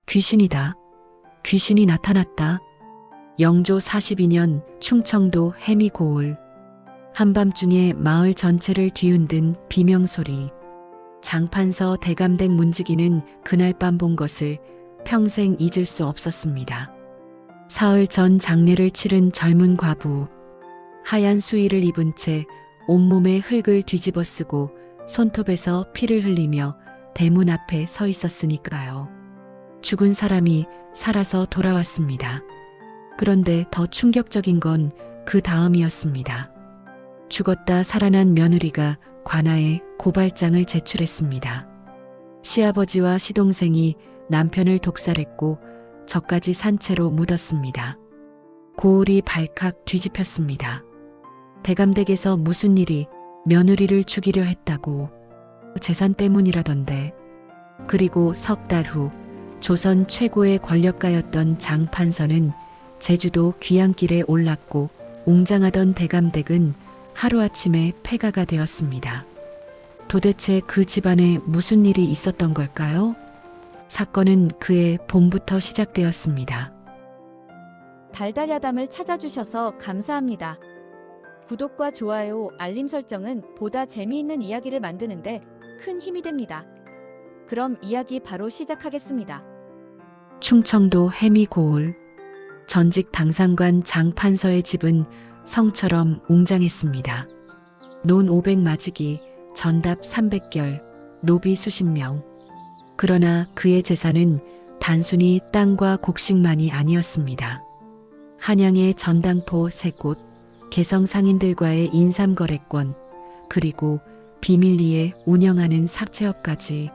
귀신이다. 귀신이 나타났다. 영조 42년 충청도 해미고을. 한밤중에 마을 전체를 뒤흔든 비명소리. 장판서 대감댁 문지기는 그날 밤 본 것을 평생 잊을 수 없었습니다. 사흘 전 장례를 치른 젊은 과부. 하얀 수의를 입은 채 온몸에 흙을 뒤집어 쓰고 손톱에서 피를 흘리며 대문 앞에 서 있었으니까요. 죽은 사람이 살아서 돌아왔습니다. 그런데 더 충격적인 건 그 다음이었습니다. 죽었다 살아난 며느리가 관아에 고발장을 제출했습니다. 시아버지와 시동생이 남편을 독살했고 저까지 산채로 묻었습니다. 고을이 발칵 뒤집혔습니다. 대감댁에서 무슨 일이 며느리를 죽이려 했다고. 재산 때문이라던데. 그리고 석 달 후 조선 최고의 권력가였던 장판서는 제주도 귀향길에 올랐고 웅장하던 대감댁은 하루아침에 폐가가 되었습니다. 도대체 그 집안에 무슨 일이 있었던 걸까요? 사건은 그해 봄부터 시작되었습니다. 달달야담을 찾아주셔서 감사합니다. 구독과 좋아요, 알림 설정은 보다 재미있는 이야기를 만드는데 큰 힘이 됩니다. 그럼 이야기 바로 시작하겠습니다. 충청도 해미고을. 전직 당상관 장판서의 집은 성처럼 웅장했습니다. 논 500마지기, 전답 300결, 노비 수십 명. 그러나 그의 재산은 단순히 땅과 곡식만이 아니었습니다. 한양의 전당포 3곳, 개성 상인들과의 인삼거래권, 그리고 비밀리에 운영하는 삭제업까지.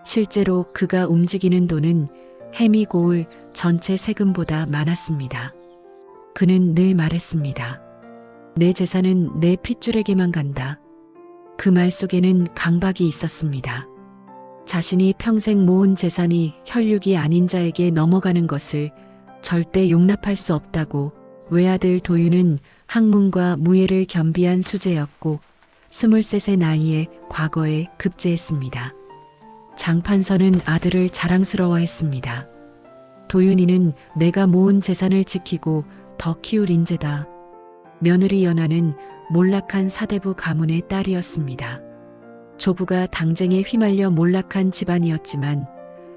실제로 그가 움직이는 돈은 해미고을 전체 세금보다 많았습니다. 그는 늘 말했습니다. 내 재산은 내 핏줄에게만 간다. 그 말 속에는 강박이 있었습니다. 자신이 평생 모은 재산이 혈육이 아닌 자에게 넘어가는 것을 절대 용납할 수 없다고. 외아들 도윤은 학문과 무예를 겸비한 수재였고 23의 나이에 과거에 급제했습니다. 장판서는 아들을 자랑스러워했습니다. 도윤이는 내가 모은 재산을 지키고 더 키울 인재다. 며느리 연하는 몰락한 사대부 가문의 딸이었습니다. 조부가 당쟁에 휘말려 몰락한 집안이었지만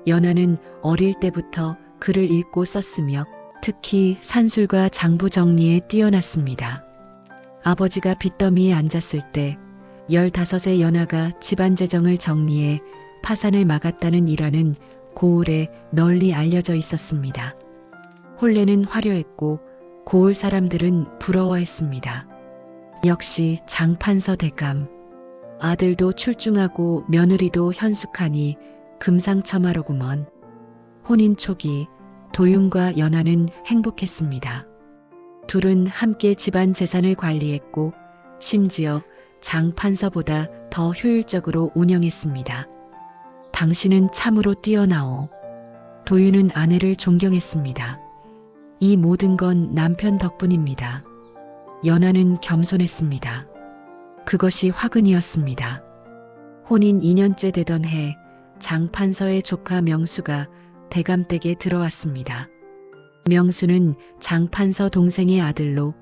연하는 어릴 때부터 글을 읽고 썼으며 특히 산술과 장부 정리에 뛰어났습니다. 아버지가 빚더미에 앉았을 때 15의 연하가 집안 재정을 정리해 파산을 막았다는 일화는 고을에 널리 알려져 있었습니다. 혼례는 화려했고 고을 사람들은 부러워했습니다. 역시 장판서 대감. 아들도 출중하고 며느리도 현숙하니 금상첨화로구먼. 혼인 초기 도윤과 연하는 행복했습니다. 둘은 함께 집안 재산을 관리했고 심지어 장판서보다 더 효율적으로 운영했습니다. 당신은 참으로 뛰어나오. 도윤은 아내를 존경했습니다. 이 모든 건 남편 덕분입니다. 연하는 겸손했습니다. 그것이 화근이었습니다. 혼인 2년째 되던 해 장판서의 조카 명수가 대감댁에 들어왔습니다. 명수는 장판서 동생의 아들로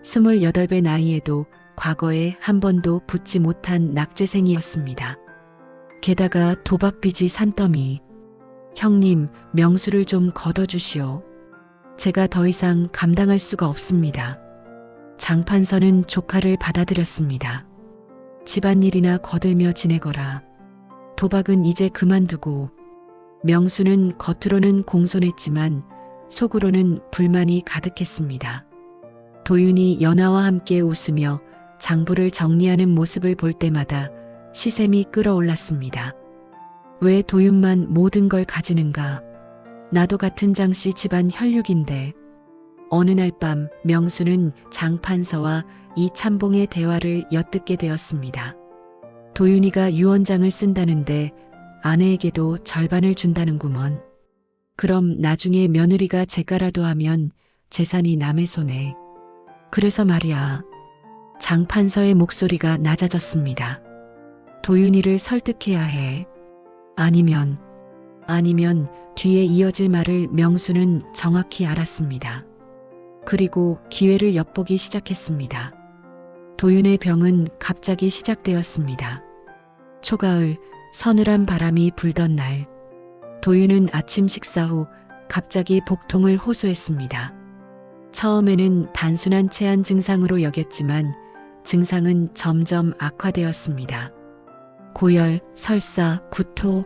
28배 나이에도 과거에 한 번도 붙지 못한 낙제생이었습니다. 게다가 도박빚이 산더미. 형님, 명수를 좀 걷어주시오. 제가 더 이상 감당할 수가 없습니다. 장판서는 조카를 받아들였습니다. 집안일이나 거들며 지내거라. 도박은 이제 그만두고. 명수는 겉으로는 공손했지만 속으로는 불만이 가득했습니다. 도윤이 연하와 함께 웃으며 장부를 정리하는 모습을 볼 때마다 시샘이 끌어올랐습니다. 왜 도윤만 모든 걸 가지는가? 나도 같은 장씨 집안 혈육인데. 어느 날 밤 명수는 장판서와 이참봉의 대화를 엿듣게 되었습니다. 도윤이가 유언장을 쓴다는데 아내에게도 절반을 준다는구먼. 그럼 나중에 며느리가 재가라도 하면 재산이 남의 손에. 그래서 말이야. 장판서의 목소리가 낮아졌습니다. 도윤이를 설득해야 해. 아니면 뒤에 이어질 말을 명수는 정확히 알았습니다. 그리고 기회를 엿보기 시작했습니다. 도윤의 병은 갑자기 시작되었습니다. 초가을 서늘한 바람이 불던 날, 도윤은 아침 식사 후 갑자기 복통을 호소했습니다. 처음에는 단순한 체한 증상으로 여겼지만 증상은 점점 악화되었습니다. 고열, 설사, 구토,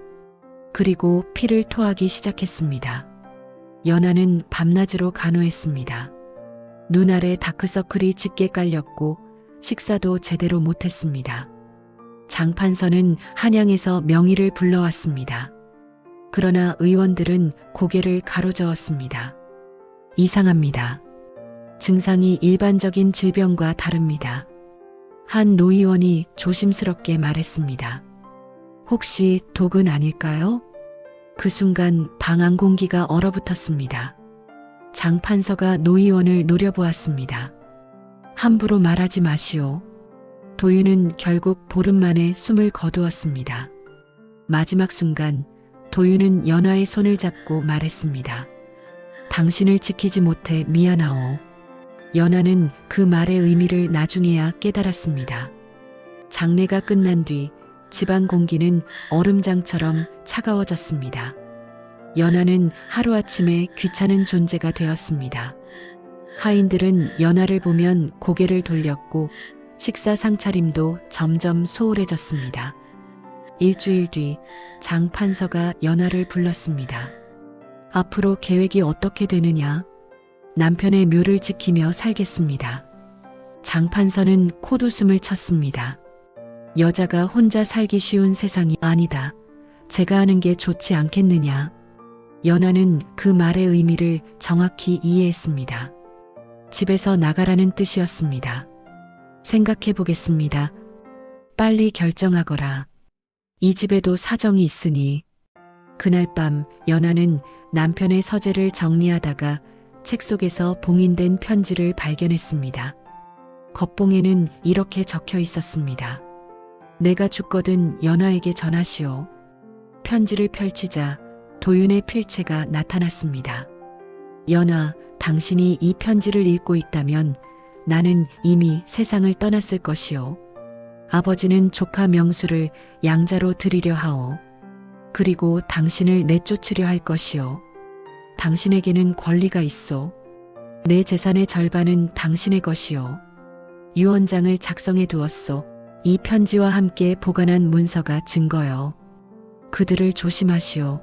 그리고 피를 토하기 시작했습니다. 연하는 밤낮으로 간호했습니다. 눈 아래 다크서클이 짙게 깔렸고 식사도 제대로 못했습니다. 장판서는 한양에서 명의를 불러왔습니다. 그러나 의원들은 고개를 가로저었습니다. 이상합니다. 증상이 일반적인 질병과 다릅니다. 한 노의원이 조심스럽게 말했습니다. 혹시 독은 아닐까요? 그 순간 방 안 공기가 얼어붙었습니다. 장판서가 노의원을 노려보았습니다. 함부로 말하지 마시오. 도윤은 결국 보름 만에 숨을 거두었습니다. 마지막 순간 도윤은 연하의 손을 잡고 말했습니다. 당신을 지키지 못해 미안하오. 연하는 그 말의 의미를 나중에야 깨달았습니다. 장례가 끝난 뒤 집안 공기는 얼음장처럼 차가워졌습니다. 연하는 하루아침에 귀찮은 존재가 되었습니다. 하인들은 연하를 보면 고개를 돌렸고 식사 상차림도 점점 소홀해졌습니다. 일주일 뒤 장판서가 연하를 불렀습니다. 앞으로 계획이 어떻게 되느냐? 남편의 묘를 지키며 살겠습니다. 장판서는 콧웃음을 쳤습니다. 여자가 혼자 살기 쉬운 세상이 아니다. 제가 하는 게 좋지 않겠느냐? 연하는 그 말의 의미를 정확히 이해했습니다. 집에서 나가라는 뜻이었습니다. 생각해 보겠습니다. 빨리 결정하거라. 이 집에도 사정이 있으니. 그날 밤 연하는 남편의 서재를 정리하다가 책 속에서 봉인된 편지를 발견했습니다. 겉봉에는 이렇게 적혀 있었습니다. 내가 죽거든 연하에게 전하시오. 편지를 펼치자 도윤의 필체가 나타났습니다. 연하, 당신이 이 편지를 읽고 있다면 나는 이미 세상을 떠났을 것이오. 아버지는 조카 명수를 양자로 드리려 하오. 그리고 당신을 내쫓으려 할 것이오. 당신에게는 권리가 있어. 내 재산의 절반은 당신의 것이오. 유언장을 작성해 두었소. 이 편지와 함께 보관한 문서가 증거요. 그들을 조심하시오.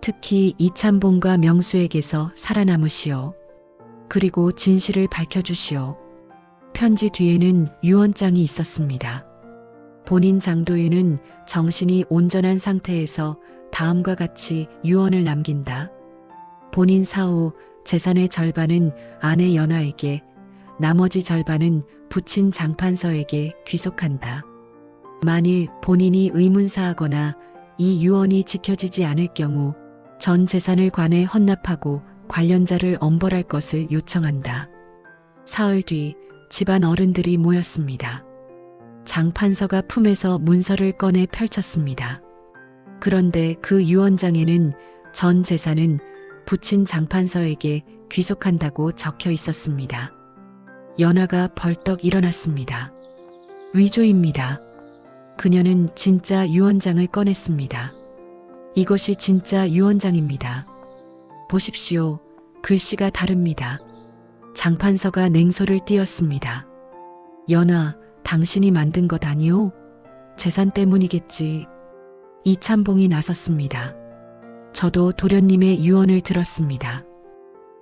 특히 이참봉과 명수에게서 살아남으시오. 그리고 진실을 밝혀주시오. 편지 뒤에는 유언장이 있었습니다. 본인 장도윤은 정신이 온전한 상태에서 다음과 같이 유언을 남긴다. 본인 사후 재산의 절반은 아내 연하에게, 나머지 절반은 부친 장판서에게 귀속한다. 만일 본인이 의문사하거나 이 유언이 지켜지지 않을 경우 전 재산을 관에 헌납하고 관련자를 엄벌할 것을 요청한다. 사흘 뒤 집안 어른들이 모였습니다. 장판서가 품에서 문서를 꺼내 펼쳤습니다. 그런데 그 유언장에는 전 재산은 부친 장판서에게 귀속한다고 적혀 있었습니다. 연하가 벌떡 일어났습니다. 위조입니다. 그녀는 진짜 유언장을 꺼냈습니다. 이것이 진짜 유언장입니다. 보십시오. 글씨가 다릅니다. 장판서가 냉소를 띄었습니다. 연하, 당신이 만든 것 아니오? 재산 때문이겠지. 이참봉이 나섰습니다. 저도 도련님의 유언을 들었습니다.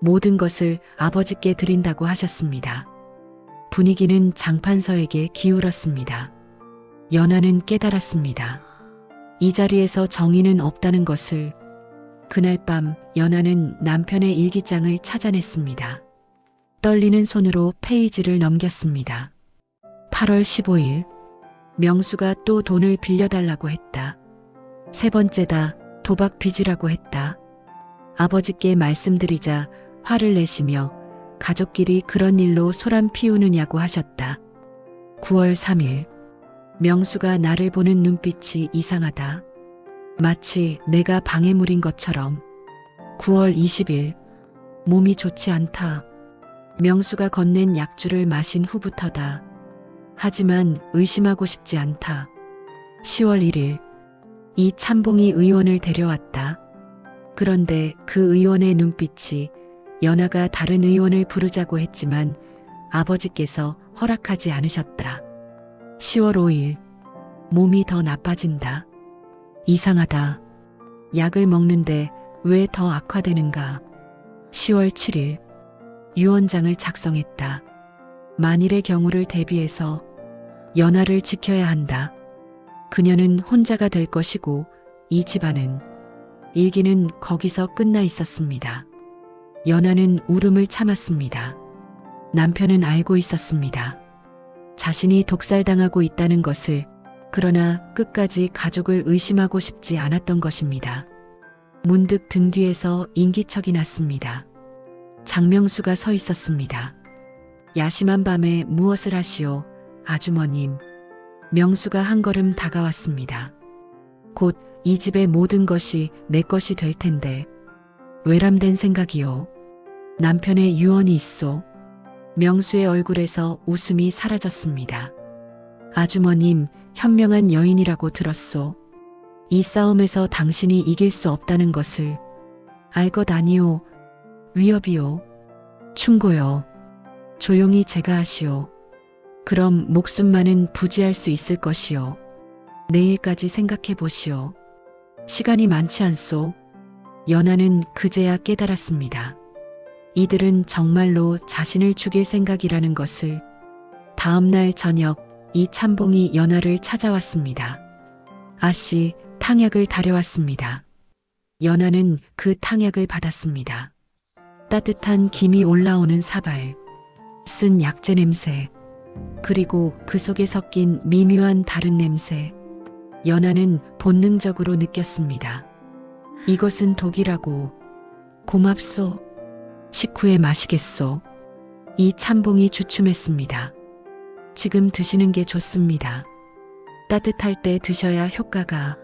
모든 것을 아버지께 드린다고 하셨습니다. 분위기는 장판서에게 기울었습니다. 연하는 깨달았습니다. 이 자리에서 정의는 없다는 것을. 그날 밤 연하는 남편의 일기장을 찾아냈습니다. 떨리는 손으로 페이지를 넘겼습니다. 8월 15일, 명수가 또 돈을 빌려달라고 했다. 세 번째다. 도박 빚이라고 했다. 아버지께 말씀드리자 화를 내시며 가족끼리 그런 일로 소란 피우느냐고 하셨다. 9월 3일, 명수가 나를 보는 눈빛이 이상하다. 마치 내가 방해물인 것처럼. 9월 20일. 몸이 좋지 않다. 명수가 건넨 약주를 마신 후부터다. 하지만 의심하고 싶지 않다. 10월 1일. 이 참봉이 의원을 데려왔다. 그런데 그 의원의 눈빛이 연아가 다른 의원을 부르자고 했지만 아버지께서 허락하지 않으셨다. 10월 5일. 몸이 더 나빠진다. 이상하다. 약을 먹는데 왜 더 악화되는가? 10월 7일. 유언장을 작성했다. 만일의 경우를 대비해서 연아를 지켜야 한다. 그녀는 혼자가 될 것이고 이 집안은. 일기는 거기서 끝나 있었습니다. 연아는 울음을 참았습니다. 남편은 알고 있었습니다. 자신이 독살당하고 있다는 것을. 그러나 끝까지 가족을 의심하고 싶지 않았던 것입니다. 문득 등 뒤에서 인기척이 났습니다. 장명수가 서 있었습니다. 야심한 밤에 무엇을 하시오, 아주머님. 명수가 한 걸음 다가왔습니다. 곧 이 집의 모든 것이 내 것이 될 텐데 외람된 생각이오. 남편의 유언이 있소. 명수의 얼굴에서 웃음이 사라졌습니다. 아주머님, 현명한 여인이라고 들었소. 이 싸움에서 당신이 이길 수 없다는 것을 알 것 아니오. 위협이오. 충고요. 조용히 제가 하시오. 그럼 목숨만은 부지할 수 있을 것이오. 내일까지 생각해 보시오. 시간이 많지 않소. 연아는 그제야 깨달았습니다. 이들은 정말로 자신을 죽일 생각이라는 것을. 다음 날 저녁 이 참봉이 연아를 찾아왔습니다. 아씨, 탕약을 다려왔습니다. 연아는 그 탕약을 받았습니다. 따뜻한 김이 올라오는 사발, 쓴 약재 냄새, 그리고 그 속에 섞인 미묘한 다른 냄새. 연아는 본능적으로 느꼈습니다. 이것은 독이라고. 고맙소. 식후에 마시겠소. 이 참봉이 주춤했습니다. 지금 드시는 게 좋습니다. 따뜻할 때 드셔야 효과가.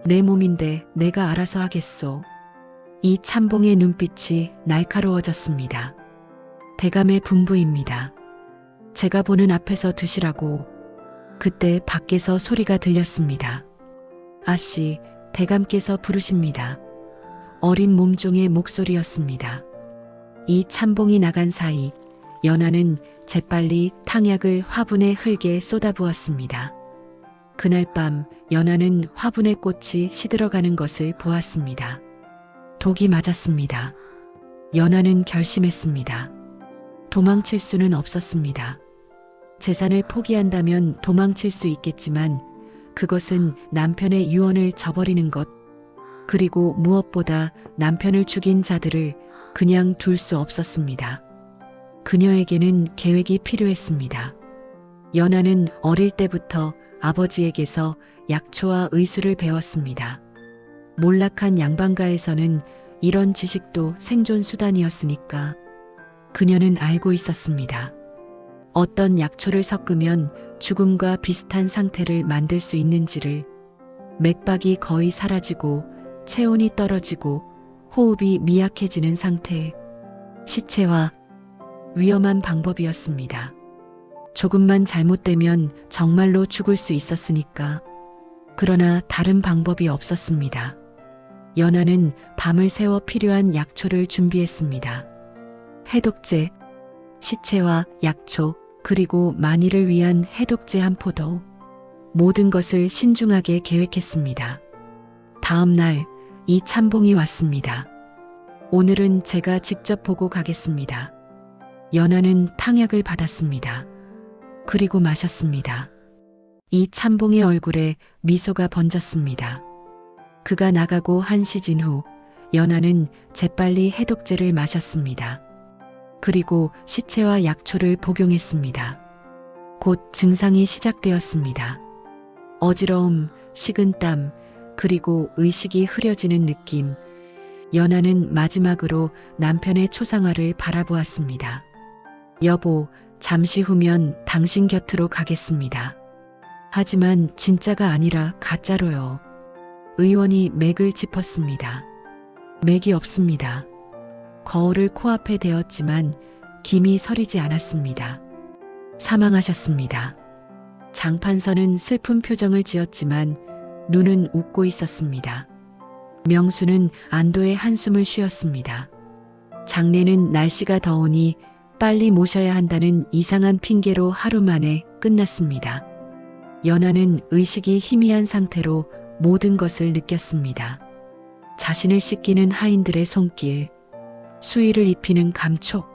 내 몸인데 내가 알아서 하겠소. 이 참봉의 눈빛이 날카로워졌습니다. 대감의 분부입니다. 제가 보는 앞에서 드시라고. 그때 밖에서 소리가 들렸습니다. 아씨, 대감께서 부르십니다. 어린 몸종의 목소리였습니다. 이 참봉이 나간 사이 연아는 재빨리 탕약을 화분의 흙에 쏟아부었습니다. 그날 밤 연아는 화분의 꽃이 시들어가는 것을 보았습니다. 독이 맞았습니다. 연아는 결심했습니다. 도망칠 수는 없었습니다. 재산을 포기한다면 도망칠 수 있겠지만 그것은 남편의 유언을 저버리는 것, 그리고 무엇보다 남편을 죽인 자들을 그냥 둘 수 없었습니다. 그녀에게는 계획이 필요했습니다. 연아는 어릴 때부터 아버지에게서 약초와 의술을 배웠습니다. 몰락한 양반가에서는 이런 지식도 생존 수단이었으니까 그녀는 알고 있었습니다. 어떤 약초를 섞으면 죽음과 비슷한 상태를 만들 수 있는지를. 맥박이 거의 사라지고 체온이 떨어지고 호흡이 미약해지는 상태. 시체와 위험한 방법이었습니다. 조금만 잘못되면 정말로 죽을 수 있었으니까. 그러나 다른 방법이 없었습니다. 연아는 밤을 새워 필요한 약초를 준비했습니다. 해독제, 시체와 약초, 그리고 만일을 위한 해독제 한 포도. 모든 것을 신중하게 계획했습니다. 다음 날 이 참봉이 왔습니다. 오늘은 제가 직접 보고 가겠습니다. 연아는 탕약을 받았습니다. 그리고 마셨습니다. 이 참봉의 얼굴에 미소가 번졌습니다. 그가 나가고 한 시즌 후 연아는 재빨리 해독제를 마셨습니다. 그리고 시체와 약초를 복용했습니다. 곧 증상이 시작되었습니다. 어지러움, 식은땀, 그리고 의식이 흐려지는 느낌. 연아는 마지막으로 남편의 초상화를 바라보았습니다. 여보, 잠시 후면 당신 곁으로 가겠습니다. 하지만 진짜가 아니라 가짜로요. 의원이 맥을 짚었습니다. 맥이 없습니다. 거울을 코앞에 대었지만 김이 서리지 않았습니다. 사망하셨습니다. 장판서는 슬픈 표정을 지었지만 눈은 웃고 있었습니다. 명수는 안도의 한숨을 쉬었습니다. 장례는 날씨가 더우니 빨리 모셔야 한다는 이상한 핑계로 하루 만에 끝났습니다. 연하는 의식이 희미한 상태로 모든 것을 느꼈습니다. 자신을 씻기는 하인들의 손길, 수의를 입히는 감촉,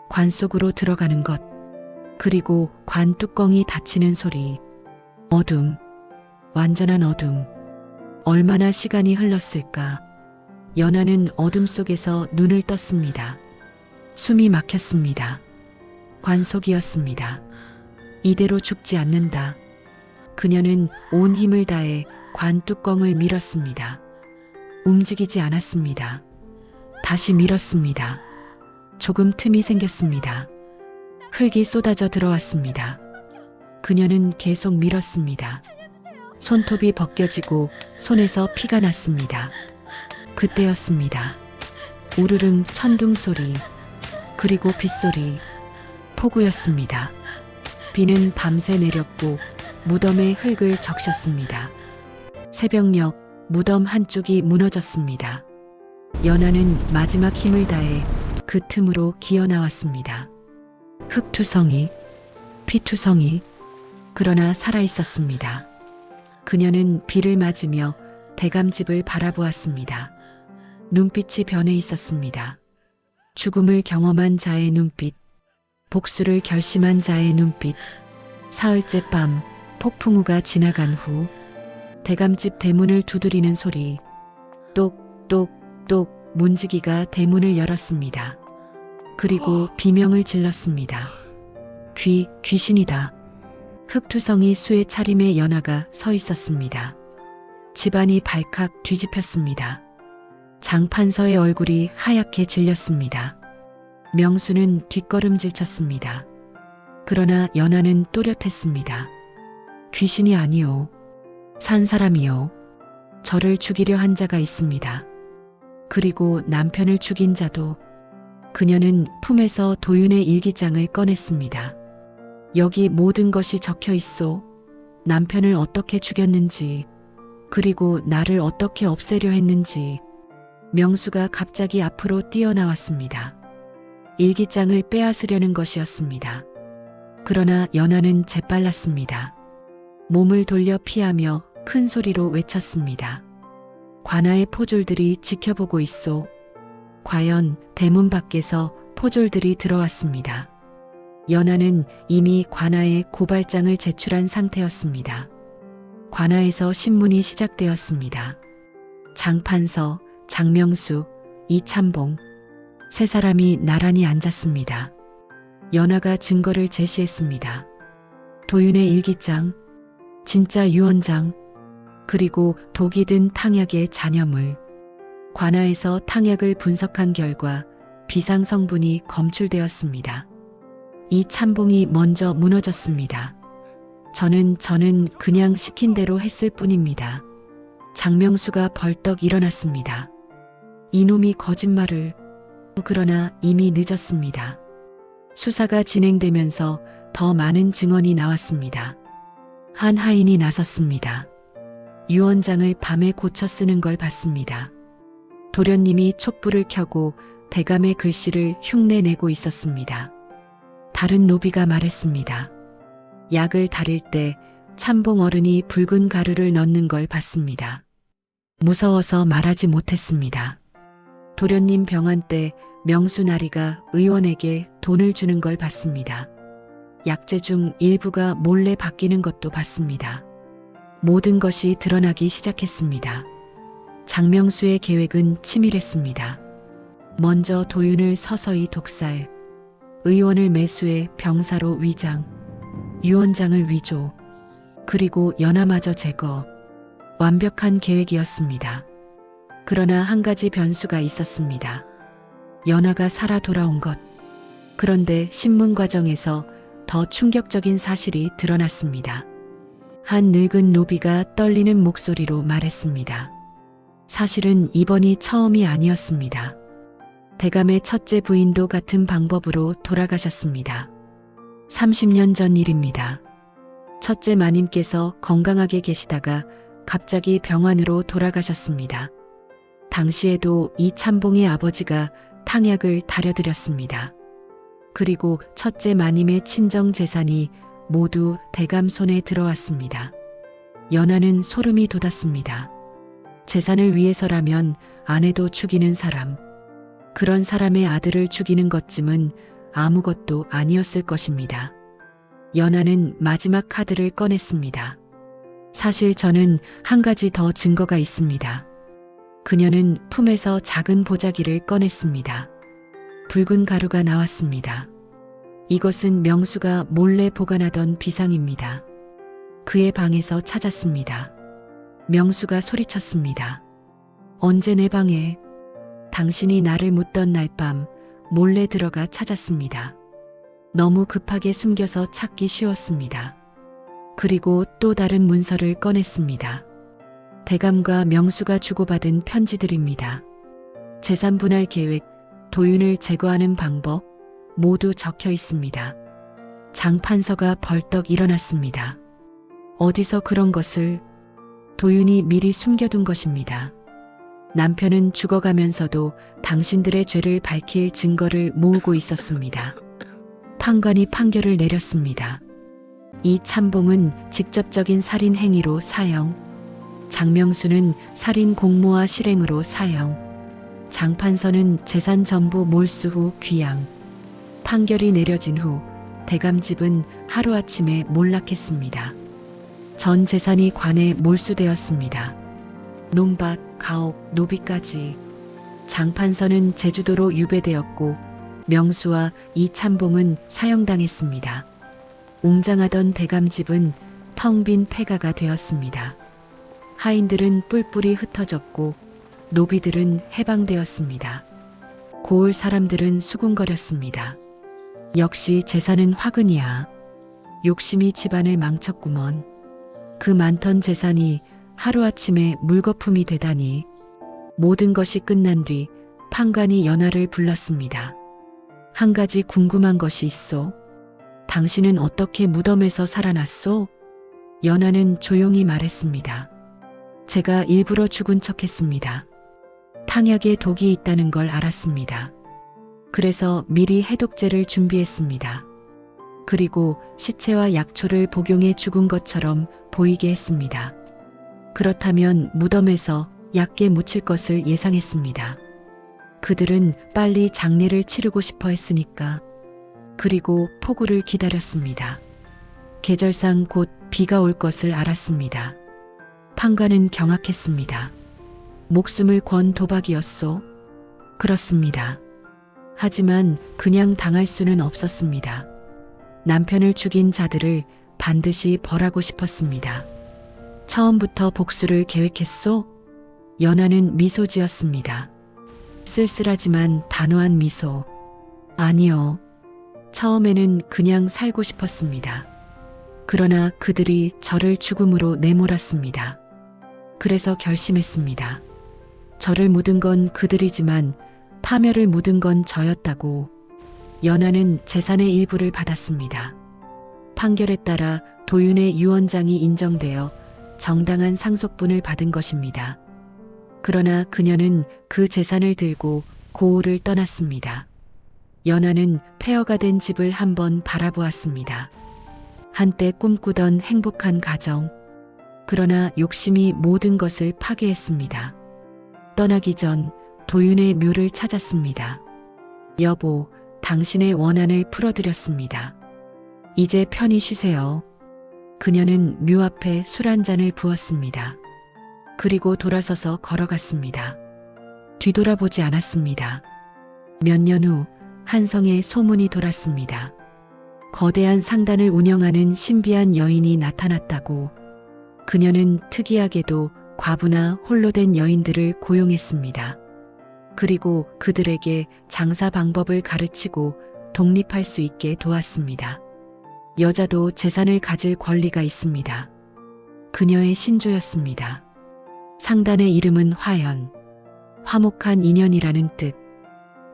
관 속으로 들어가는 것, 그리고 관 뚜껑이 닫히는 소리, 어둠, 완전한 어둠. 얼마나 시간이 흘렀을까? 연하는 어둠 속에서 눈을 떴습니다. 숨이 막혔습니다. 관 속이었습니다. 이대로 죽지 않는다. 그녀는 온 힘을 다해 관 뚜껑을 밀었습니다. 움직이지 않았습니다. 다시 밀었습니다. 조금 틈이 생겼습니다. 흙이 쏟아져 들어왔습니다. 그녀는 계속 밀었습니다. 손톱이 벗겨지고 손에서 피가 났습니다. 그때였습니다. 우르릉 천둥 소리, 그리고 빗소리, 폭우였습니다. 비는 밤새 내렸고 무덤의 흙을 적셨습니다. 새벽녘 무덤 한쪽이 무너졌습니다. 연하는 마지막 힘을 다해 그 틈으로 기어 나왔습니다. 흙투성이, 피투성이, 그러나 살아있었습니다. 그녀는 비를 맞으며 대감집을 바라보았습니다. 눈빛이 변해 있었습니다. 죽음을 경험한 자의 눈빛, 복수를 결심한 자의 눈빛. 사흘째 밤 폭풍우가 지나간 후 대감집 대문을 두드리는 소리, 똑똑똑 문지기가 대문을 열었습니다. 그리고 비명을 질렀습니다. 귀신이다. 흙투성이 수의 차림에 연하가 서 있었습니다. 집안이 발칵 뒤집혔습니다. 장판서의 얼굴이 하얗게 질렸습니다. 명수는 뒷걸음질 쳤습니다. 그러나 연하는 또렷했습니다. 귀신이 아니요. 산 사람이요. 저를 죽이려 한 자가 있습니다. 그리고 남편을 죽인 자도. 그녀는 품에서 도윤의 일기장을 꺼냈습니다. 여기 모든 것이 적혀 있소. 남편을 어떻게 죽였는지, 그리고 나를 어떻게 없애려 했는지. 명수가 갑자기 앞으로 뛰어나왔습니다. 일기장을 빼앗으려는 것이었습니다. 그러나 연하는 재빨랐습니다. 몸을 돌려 피하며 큰 소리로 외쳤습니다. 관아의 포졸들이 지켜보고 있소. 과연 대문 밖에서 포졸들이 들어왔습니다. 연하는 이미 관아에 고발장을 제출한 상태였습니다. 관아에서 신문이 시작되었습니다. 장판서, 장명수, 이참봉, 세 사람이 나란히 앉았습니다. 연하가 증거를 제시했습니다. 도윤의 일기장, 진짜 유언장, 그리고 독이 든 탕약의 잔여물. 관아에서 탕약을 분석한 결과 비상 성분이 검출되었습니다. 이 참봉이 먼저 무너졌습니다. 저는 그냥 시킨 대로 했을 뿐입니다. 장명수가 벌떡 일어났습니다. 이놈이 거짓말을. 그러나 이미 늦었습니다. 수사가 진행되면서 더 많은 증언이 나왔습니다. 한 하인이 나섰습니다. 유언장을 밤에 고쳐 쓰는 걸 봤습니다. 도련님이 촛불을 켜고 대감의 글씨를 흉내내고 있었습니다. 다른 노비가 말했습니다. 약을 다릴 때 참봉 어른이 붉은 가루를 넣는 걸 봤습니다. 무서워서 말하지 못했습니다. 도련님 병환 때 명수나리가 의원에게 돈을 주는 걸 봤습니다. 약재 중 일부가 몰래 바뀌는 것도 봤습니다. 모든 것이 드러나기 시작했습니다. 장명수의 계획은 치밀했습니다. 먼저 도윤을 서서히 독살, 의원을 매수해 병사로 위장, 유언장을 위조, 그리고 연하마저 제거. 완벽한 계획이었습니다. 그러나 한 가지 변수가 있었습니다. 연하가 살아 돌아온 것. 그런데 신문 과정에서 더 충격적인 사실이 드러났습니다. 한 늙은 노비가 떨리는 목소리로 말했습니다. 사실은 이번이 처음이 아니었습니다. 대감의 첫째 부인도 같은 방법으로 돌아가셨습니다. 30년 전 일입니다. 첫째 마님께서 건강하게 계시다가 갑자기 병환으로 돌아가셨습니다. 당시에도 이 참봉의 아버지가 탕약을 다려드렸습니다. 그리고 첫째 마님의 친정 재산이 모두 대감 손에 들어왔습니다. 연하는 소름이 돋았습니다. 재산을 위해서라면 아내도 죽이는 사람, 그런 사람의 아들을 죽이는 것쯤은 아무것도 아니었을 것입니다. 연하는 마지막 카드를 꺼냈습니다. 사실 저는 한 가지 더 증거가 있습니다. 그녀는 품에서 작은 보자기를 꺼냈습니다. 붉은 가루가 나왔습니다. 이것은 명수가 몰래 보관하던 비상입니다. 그의 방에서 찾았습니다. 명수가 소리쳤습니다. 언제 내 방에? 당신이 나를 묻던 날 밤 몰래 들어가 찾았습니다. 너무 급하게 숨겨서 찾기 쉬웠습니다. 그리고 또 다른 문서를 꺼냈습니다. 대감과 명수가 주고받은 편지들입니다. 재산 분할 계획, 도윤을 제거하는 방법 모두 적혀 있습니다. 장판서가 벌떡 일어났습니다. 어디서 그런 것을? 도윤이 미리 숨겨둔 것입니다. 남편은 죽어가면서도 당신들의 죄를 밝힐 증거를 모으고 있었습니다. 판관이 판결을 내렸습니다. 이 참봉은 직접적인 살인 행위로 사형, 장명수는 살인 공모와 실행으로 사형, 장판서는 재산 전부 몰수 후 귀양. 판결이 내려진 후 대감집은 하루아침에 몰락했습니다. 전 재산이 관에 몰수되었습니다. 논밭, 가옥, 노비까지. 장판서는 제주도로 유배되었고 명수와 이참봉은 사형당했습니다. 웅장하던 대감집은 텅 빈 폐가가 되었습니다. 하인들은 뿔뿔이 흩어졌고 노비들은 해방되었습니다. 고을 사람들은 수군거렸습니다. 역시 재산은 화근이야. 욕심이 집안을 망쳤구먼. 그 많던 재산이 하루아침에 물거품이 되다니. 모든 것이 끝난 뒤 판관이 연하를 불렀습니다. 한 가지 궁금한 것이 있소. 당신은 어떻게 무덤에서 살아났소? 연하는 조용히 말했습니다. 제가 일부러 죽은 척했습니다. 탕약에 독이 있다는 걸 알았습니다. 그래서 미리 해독제를 준비했습니다. 그리고 시체와 약초를 복용해 죽은 것처럼 보이게 했습니다. 그렇다면 무덤에서 얕게 묻힐 것을 예상했습니다. 그들은 빨리 장례를 치르고 싶어 했으니까. 그리고 폭우를 기다렸습니다. 계절상 곧 비가 올 것을 알았습니다. 판관은 경악했습니다. 목숨을 건 도박이었소? 그렇습니다. 하지만 그냥 당할 수는 없었습니다. 남편을 죽인 자들을 반드시 벌하고 싶었습니다. 처음부터 복수를 계획했소? 연하는 미소 지었습니다. 쓸쓸하지만 단호한 미소. 아니요. 처음에는 그냥 살고 싶었습니다. 그러나 그들이 저를 죽음으로 내몰았습니다. 그래서 결심했습니다. 저를 묻은 건 그들이지만 파멸을 묻은 건 저였다고. 연하는 재산의 일부를 받았습니다. 판결에 따라 도윤의 유언장이 인정되어 정당한 상속분을 받은 것입니다. 그러나 그녀는 그 재산을 들고 고을을 떠났습니다. 연하는 폐허가 된 집을 한번 바라보았습니다. 한때 꿈꾸던 행복한 가정. 그러나 욕심이 모든 것을 파괴했습니다. 떠나기 전 도윤의 묘를 찾았습니다. 여보, 당신의 원한을 풀어드렸습니다. 이제 편히 쉬세요. 그녀는 묘 앞에 술 한 잔을 부었습니다. 그리고 돌아서서 걸어갔습니다. 뒤돌아보지 않았습니다. 몇 년 후 한성에 소문이 돌았습니다. 거대한 상단을 운영하는 신비한 여인이 나타났다고. 그녀는 특이하게도 과부나 홀로 된 여인들을 고용했습니다. 그리고 그들에게 장사 방법을 가르치고 독립할 수 있게 도왔습니다. 여자도 재산을 가질 권리가 있습니다. 그녀의 신조였습니다. 상단의 이름은 화연, 화목한 인연이라는 뜻.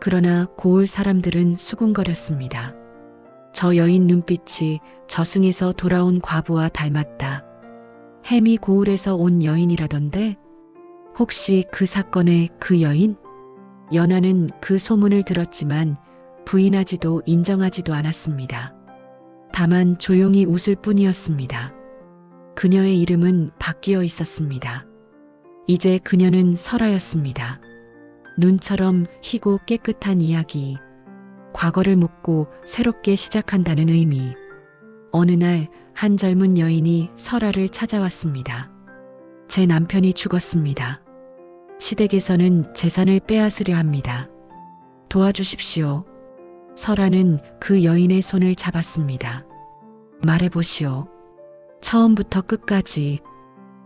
그러나 고을 사람들은 수군거렸습니다. 저 여인 눈빛이 저승에서 돌아온 과부와 닮았다. 햄이 고을에서 온 여인이라던데? 혹시 그 사건의 그 여인? 연하는 그 소문을 들었지만 부인하지도 인정하지도 않았습니다. 다만 조용히 웃을 뿐이었습니다. 그녀의 이름은 바뀌어 있었습니다. 이제 그녀는 설아였습니다. 눈처럼 희고 깨끗한 이야기, 과거를 묻고 새롭게 시작한다는 의미. 어느 날 한 젊은 여인이 설아를 찾아왔습니다. 제 남편이 죽었습니다. 시댁에서는 재산을 빼앗으려 합니다. 도와주십시오. 설아는 그 여인의 손을 잡았습니다. 말해보시오. 처음부터 끝까지.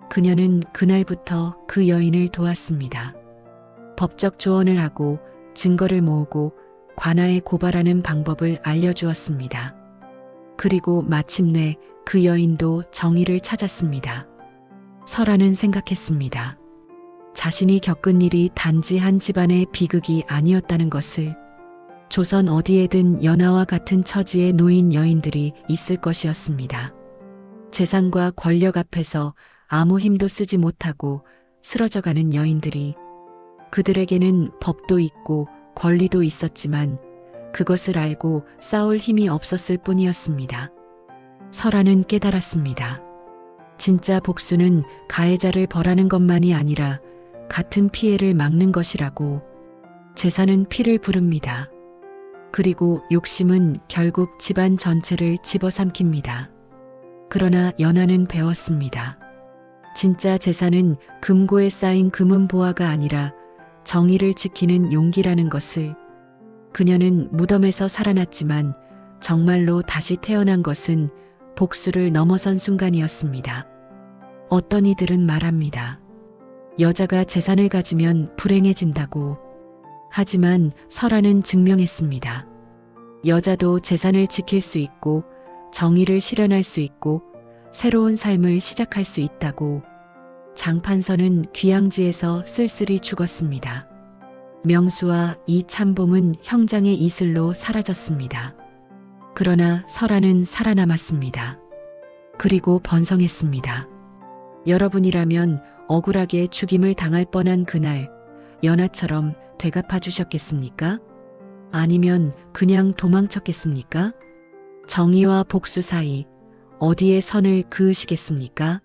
그녀는 그날부터 그 여인을 도왔습니다. 법적 조언을 하고 증거를 모으고 관아에 고발하는 방법을 알려주었습니다. 그리고 마침내 그 여인도 정의를 찾았습니다. 설아는 생각했습니다. 자신이 겪은 일이 단지 한 집안의 비극이 아니었다는 것을. 조선 어디에든 연하와 같은 처지에 놓인 여인들이 있을 것이었습니다. 재산과 권력 앞에서 아무 힘도 쓰지 못하고 쓰러져가는 여인들이. 그들에게는 법도 있고 권리도 있었지만 그것을 알고 싸울 힘이 없었을 뿐이었습니다. 설아는 깨달았습니다. 진짜 복수는 가해자를 벌하는 것만이 아니라 같은 피해를 막는 것이라고. 재산은 피를 부릅니다. 그리고 욕심은 결국 집안 전체를 집어삼킵니다. 그러나 연하는 배웠습니다. 진짜 재산은 금고에 쌓인 금은 보화가 아니라 정의를 지키는 용기라는 것을. 그녀는 무덤에서 살아났지만 정말로 다시 태어난 것은 복수를 넘어선 순간이었습니다. 어떤 이들은 말합니다. 여자가 재산을 가지면 불행해진다고. 하지만 설아는 증명했습니다. 여자도 재산을 지킬 수 있고 정의를 실현할 수 있고 새로운 삶을 시작할 수 있다고. 장판서는 귀양지에서 쓸쓸히 죽었습니다. 명수와 이참봉은 형장의 이슬로 사라졌습니다. 그러나 설아는 살아남았습니다. 그리고 번성했습니다. 여러분이라면 억울하게 죽임을 당할 뻔한 그날 연하처럼 되갚아 주셨겠습니까? 아니면 그냥 도망쳤겠습니까? 정의와 복수 사이 어디에 선을 그으시겠습니까?